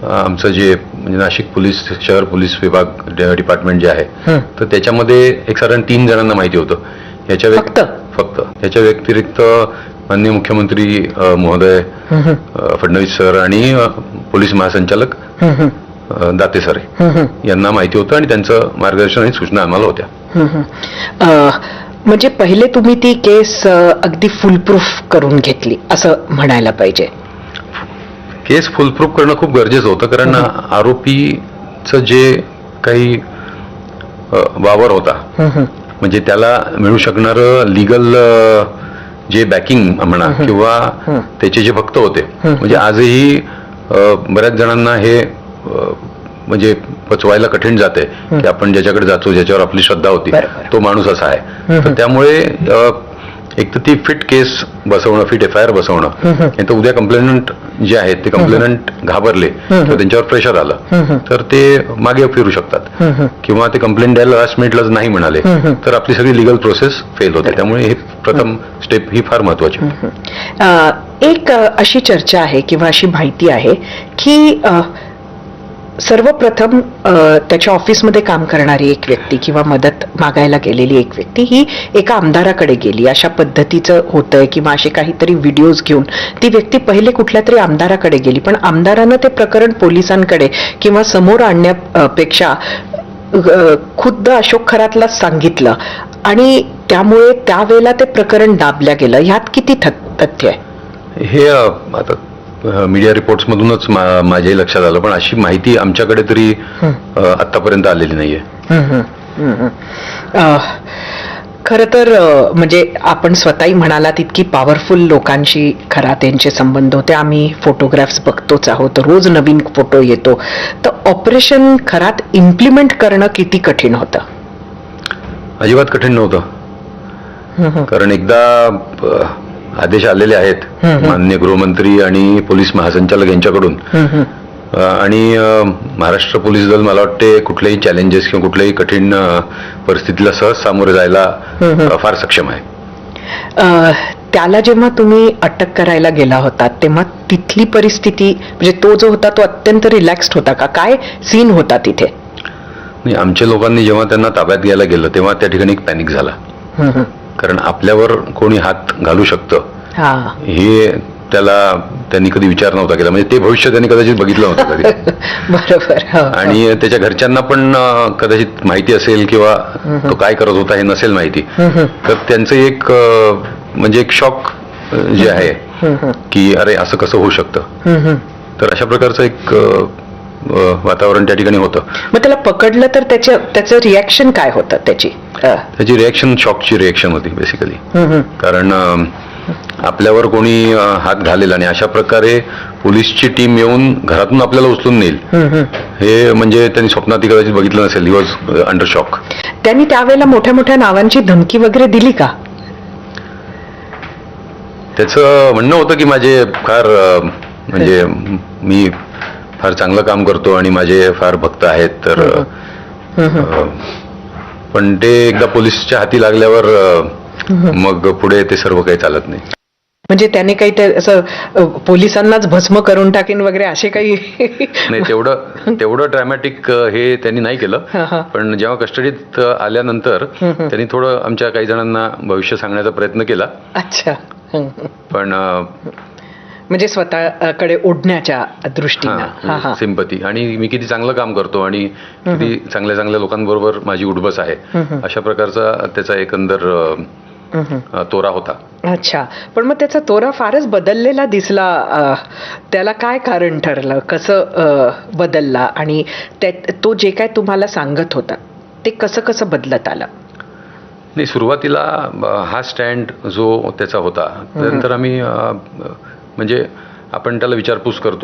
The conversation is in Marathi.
आमचं जे म्हणजे नाशिक पोलीस शहर पोलीस विभाग डिपार्टमेंट जे आहे तर त्याच्यामध्ये एक साधारण 3 जणांना माहिती होतं. फक्त याच्या व्यतिरिक्त माननीय मुख्यमंत्री महोदय फडणवीस सर आणि पोलीस महासंचालक दाते सर यांना माहिती होतं आणि त्यांचं मार्गदर्शन आणि सूचना आम्हाला होत्या. म्हणजे पहिले तुम्ही ती केस अगदी फुलप्रूफ करून घेतली असं म्हणायला पाहिजे. केस फुलप्रूफ करणं खूप गरजेचं होतं, कारण आरोपीचं जे काही वावर होता म्हणजे त्याला मिळू शकणारं लिगल जे बॅकिंग म्हणा किंवा त्याचे जे भक्त होते म्हणजे आजही बऱ्याच जणांना हे म्हणजे पचवायला कठीण जाते की आपण ज्याच्याकडे जातो ज्याच्यावर आपली श्रद्धा होती तो माणूस असा आहे. तर त्यामुळे एक तर ती फिट केस बसवणं, फिट FIR बसवणं, नाही तर उद्या कंप्लेनंट जे आहेत ते कंप्लेनंट घाबरले किंवा त्यांच्यावर प्रेशर आलं तर ते मागे फिरू शकतात किंवा ते कंप्लेंट द्यायला लास्ट मिनिटलाच नाही म्हणाले तर आपली सगळी लिगल प्रोसेस फेल होते. त्यामुळे हे प्रथम स्टेप ही फार महत्वाची. एक अशी चर्चा आहे किंवा अशी माहिती आहे की सर्वप्रथम त्याच्या ऑफिसमध्ये काम करणारी एक व्यक्ती किंवा मदत मागायला गेलेली एक व्यक्ती ही एका आमदाराकडे गेली अशा पद्धतीचं होतंय किंवा असे काहीतरी व्हिडिओज घेऊन ती व्यक्ती पहिले कुठल्या तरी आमदाराकडे गेली, पण आमदारानं ते प्रकरण पोलिसांकडे किंवा समोर आणण्यापेक्षा खुद्द अशोक खरातलाच सांगितलं आणि त्यामुळे त्यावेळेला ते प्रकरण दाबल्या गेलं. ह्यात किती तथ्य आहे? हे आता मीडिया रिपोर्ट्स मधूनच माझ्याही लक्षात आलं, पण अशी माहिती आमच्याकडे तरी आतापर्यंत आलेली नाहीये. खरं तर म्हणजे आपण स्वतःही म्हणालात इतकी पॉवरफुल लोकांशी खरात यांचे संबंध होते. आम्ही फोटोग्राफ्स बघतोच आहोत, रोज नवीन फोटो येतो. तर ऑपरेशन खरात इम्प्लिमेंट करणं किती कठीण होतं? अजिबात कठीण नव्हतं, कारण एकदा आदेश आलेले आहेत माननीय गृहमंत्री आणि पोलीस महासंचालक यांच्याकडून आणि महाराष्ट्र पोलीस दल मला वाटते कुठल्याही चॅलेंजेस किंवा कुठल्याही कठीण परिस्थितीला सहज सामोरे जायला फार सक्षम आहे. त्याला जेव्हा तुम्ही अटक करायला गेला होता तेव्हा तिथली परिस्थिती म्हणजे तो जो होता तो अत्यंत रिलॅक्स्ड होता का? काय सीन होता तिथे? आमच्या लोकांनी जेव्हा त्यांना ताब्यात घ्यायला गेलं तेव्हा त्या ठिकाणी एक पॅनिक झाला, कारण आपल्यावर कोणी हात घालू शकतं हे त्यांनी कधी विचार नव्हता केला. म्हणजे ते भविष्य त्यांनी कदाचित बघितलं नव्हतं कधी. बरोबर. आणि त्याच्या घरच्यांना पण कदाचित माहिती असेल किंवा तो काय करत होता हे नसेल माहिती, तर त्यांचं एक म्हणजे एक शॉक जे आहे की अरे असं कसं होऊ शकतं. तर अशा प्रकारचं एक वातावरण त्या ठिकाणी होतं. मग त्याला पकडलं तर त्याचं रिॲक्शन काय होतं? त्याची रिॲक्शन शॉकची रिॲक्शन होती बेसिकली, कारण आपल्यावर कोणी हात घालेल आणि अशा प्रकारे पोलीसची टीम येऊन घरातून आपल्याला उचलून नेईल हे म्हणजे त्यांनी स्वप्नात कदाचित बघितलं नसेल. He was under shock. त्यांनी त्यावेळेला मोठ्या मोठ्या नावांची धमकी वगैरे दिली का? त्याचं म्हणणं होतं की माझे फार म्हणजे मी फार चांगलं काम करतो आणि माझे फार भक्त आहेत, तर पण ते एकदा पोलिसच्या हाती लागल्यावर मग पुढे ते सर्व काही चालत नाही. म्हणजे त्याने काही ते असं पोलिसांनाच भस्म करून टाकेन वगैरे असे काही नाही, तेवढं ड्रॅमॅटिक हे त्यांनी नाही केलं. पण जेव्हा कस्टडीत आल्यानंतर त्यांनी थोडं आमच्या काही जणांना भविष्य सांगण्याचा प्रयत्न केला. अच्छा. पण म्हणजे स्वतःकडे ओढण्याच्या दृष्टीने सिंपती आणि मी किती चांगलं काम करतो आणि किती चांगल्या चांगल्या लोकांबरोबर माझी उठबस आहे अशा प्रकारचा त्याचा एकंदर तोरा होता. अच्छा. पण मग त्याचा तोरा फारच बदललेला दिसला. त्याला काय कारण ठरलं? कसं बदलला? आणि तो जे काय तुम्हाला सांगत होता ते कसं कसं बदलत आलं? नाही, सुरुवातीला हा स्टँड जो त्याचा होता, त्यानंतर आम्ही म्हणजे आपण त्याला विचारपूस करतो